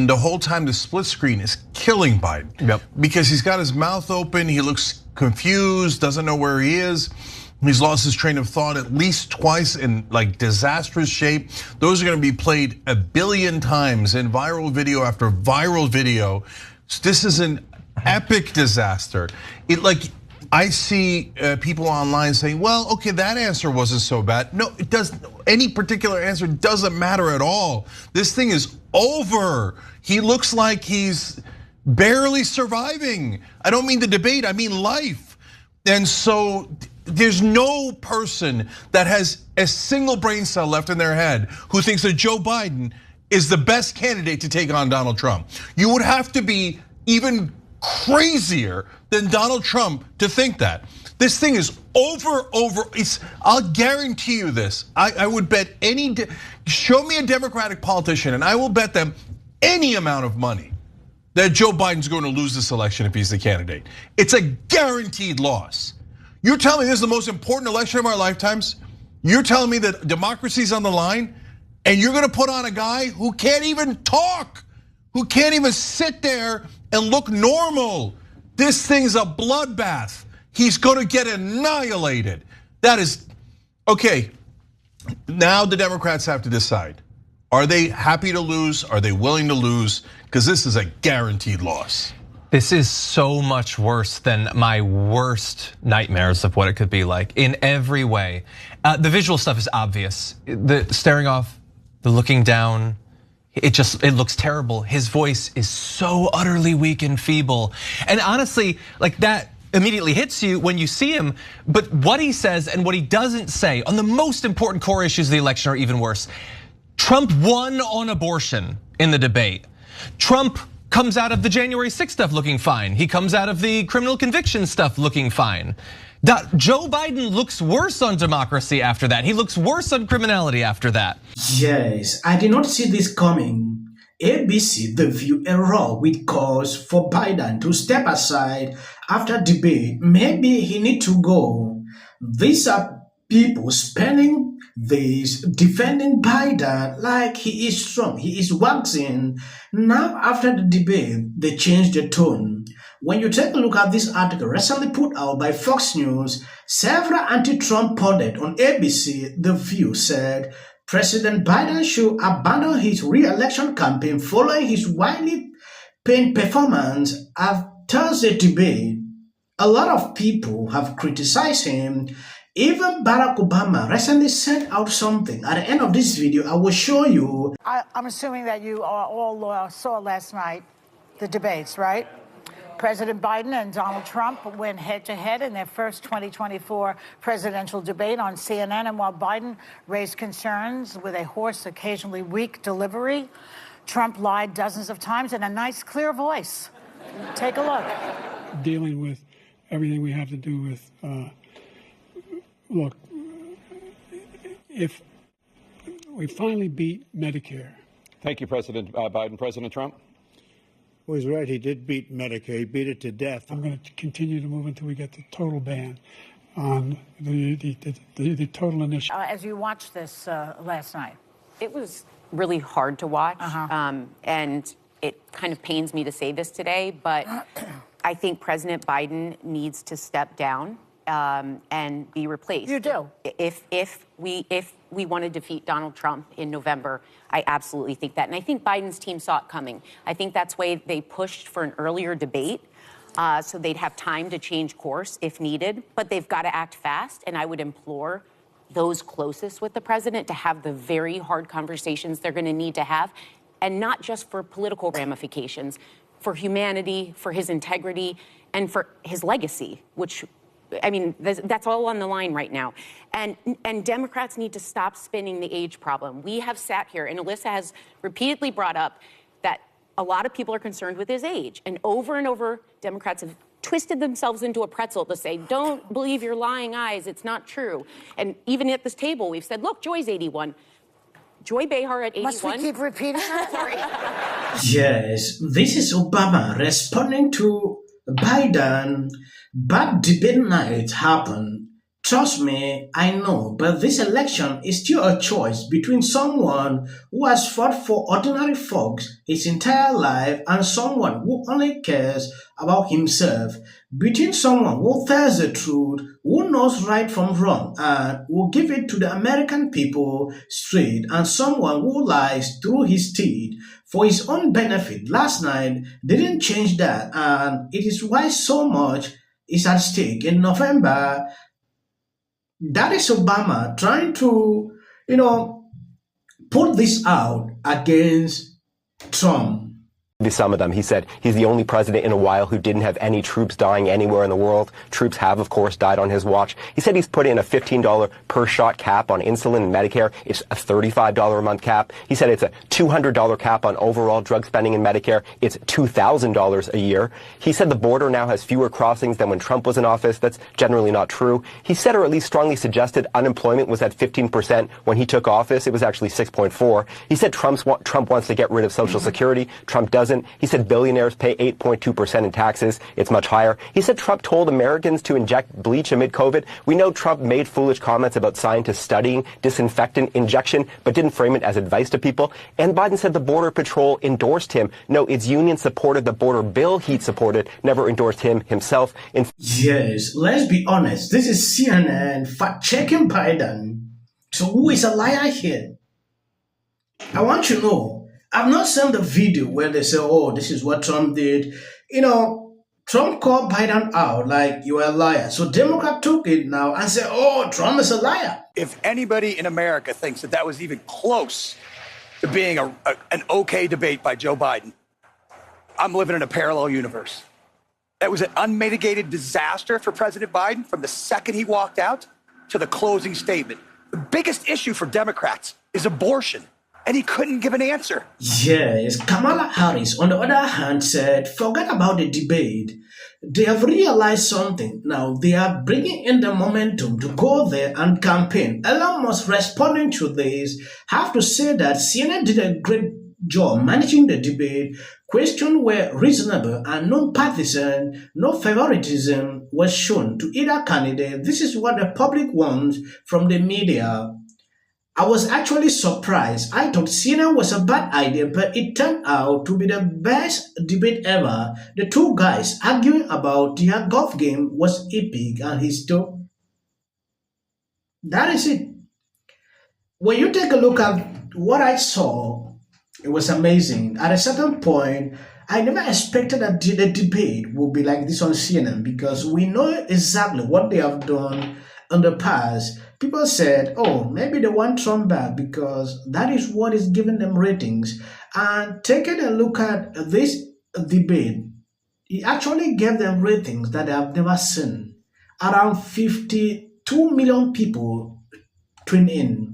And the whole time the split screen is killing Biden. Because he's got his mouth open, he looks confused, doesn't know where he is. He's lost his train of thought at least twice in like disastrous shape. Those are gonna be played a billion times in viral video after viral video. This is an epic disaster. I see people online saying, well, okay, that answer wasn't so bad. No, it doesn't. Any particular answer doesn't matter at all. This thing is over. He looks like he's barely surviving. I don't mean the debate, I mean life. And so there's no person that has a single brain cell left in their head who thinks that Joe Biden is the best candidate to take on Donald Trump. You would have to be even crazier than Donald Trump to think that. This thing is over. I'll guarantee you this. I would bet show me a Democratic politician and I will bet them any amount of money that Joe Biden's going to lose this election if he's the candidate. It's a guaranteed loss. You're telling me this is the most important election of our lifetimes? You're telling me that democracy's on the line and you're gonna put on a guy who can't even talk, who can't even sit there and look normal. This thing's a bloodbath. He's gonna get annihilated. That is, okay, now the Democrats have to decide. Are they happy to lose? Are they willing to lose? Because this is a guaranteed loss. This is so much worse than my worst nightmares of what it could be like in every way. The visual stuff is obvious. The staring off, the looking down, it looks terrible. His voice is so utterly weak and feeble. And honestly, like that immediately hits you when you see him, but what he says and what he doesn't say on the most important core issues of the election are even worse. Trump won on abortion in the debate. Trump comes out of the January 6th stuff looking fine. He comes out of the criminal conviction stuff looking fine. Joe Biden looks worse on democracy after that. He looks worse on criminality after that. Yes, I did not see this coming. ABC, the View Erupts with calls for Biden to step aside after debate. Maybe he need to go. These are people spending this defending Biden like he is strong, he is waxing. Now after the debate, they changed the tone. When you take a look at this article recently put out by Fox News, several anti-Trump pundits on ABC, The View, said President Biden should abandon his re-election campaign following his widely panned performance at Thursday's debate. A lot of people have criticized him. Even Barack Obama recently sent out something. At the end of this video, I will show you. I'm assuming that you all saw last night the debates, right? President Biden and Donald Trump went head-to-head in their first 2024 presidential debate on CNN. And while Biden raised concerns with a hoarse, occasionally weak delivery, Trump lied dozens of times in a nice, clear voice. Take a look. Dealing with everything we have to do with, look, if we finally beat Medicare. Thank you, President Biden. President Trump? Well, he's right. He did beat Medicare. He beat it to death. I'm going to continue to move until we get the total ban on the total initiative. As you watched this last night. It was really hard to watch. And it kind of pains me to say this today, but I think President Biden needs to step down and be replaced. You do? If we want to defeat Donald Trump in November, I absolutely think that. And I think Biden's team saw it coming. I think that's why they pushed for an earlier debate so they'd have time to change course if needed. But they've got to act fast, and I would implore those closest with the president to have the very hard conversations they're going to need to have, and not just for political ramifications, for humanity, for his integrity, and for his legacy, which, I mean, that's all on the line right now. And Democrats need to stop spinning the age problem. We have sat here, and Alyssa has repeatedly brought up that a lot of people are concerned with his age. And over, Democrats have twisted themselves into a pretzel to say, don't believe your lying eyes, it's not true. And even at this table, we've said, look, Joy's 81. Joy Behar at 81. Must we keep repeating that? Sorry. Yes, this is Obama responding to Biden. But debate night happened. Trust me, I know, but this election is still a choice between someone who has fought for ordinary folks his entire life and someone who only cares about himself. Between someone who tells the truth, who knows right from wrong, and will give it to the American people straight, and someone who lies through his teeth for his own benefit. Last night didn't change that, and it is why so much is at stake in November. That is Obama trying to, you know, put this out against Trump. Some of them. He said he's the only president in a while who didn't have any troops dying anywhere in the world. Troops have, of course, died on his watch. He said he's put in a $15 per shot cap on insulin and Medicare. It's a $35 a month cap. He said it's a $200 cap on overall drug spending in Medicare. It's $2,000 a year. He said the border now has fewer crossings than when Trump was in office. That's generally not true. He said, or at least strongly suggested, unemployment was at 15% when he took office. It was actually 6.4. He said Trump wants to get rid of Social Security. Trump doesn't. He said billionaires pay 8.2% in taxes. It's much higher. He said Trump told Americans to inject bleach amid COVID. We know Trump made foolish comments about scientists studying disinfectant injection, but didn't frame it as advice to people. And Biden said the Border Patrol endorsed him. No, its union supported the border bill he'd supported, never endorsed him himself. Yes, let's be honest. This is CNN fact-checking Biden. So who is a liar here? I want you to know, I've not seen the video where they say, oh, this is what Trump did. You know, Trump called Biden out like you are a liar. So Democrat took it now and said, oh, Trump is a liar. If anybody in America thinks that that was even close to being an okay debate by Joe Biden, I'm living in a parallel universe. That was an unmitigated disaster for President Biden from the second he walked out to the closing statement. The biggest issue for Democrats is abortion. And he couldn't give an answer. Yes, Kamala Harris, on the other hand, said, forget about the debate. They have realized something. Now they are bringing in the momentum to go there and campaign. Elon Musk, responding to this, have to say that CNN did a great job managing the debate. Questions were reasonable and non-partisan. No favoritism was shown to either candidate. This is what the public wants from the media. I was actually surprised. I thought CNN was a bad idea, but it turned out to be the best debate ever. The two guys arguing about their golf game was epic and historic. That is it. When you take a look at what I saw, it was amazing. At a certain point, I never expected that the debate would be like this on CNN because we know exactly what they have done in the past. People said, oh, maybe they want Trump back because that is what is giving them ratings. And taking a look at this debate, it actually gave them ratings that they have never seen. Around 52 million people tuned in.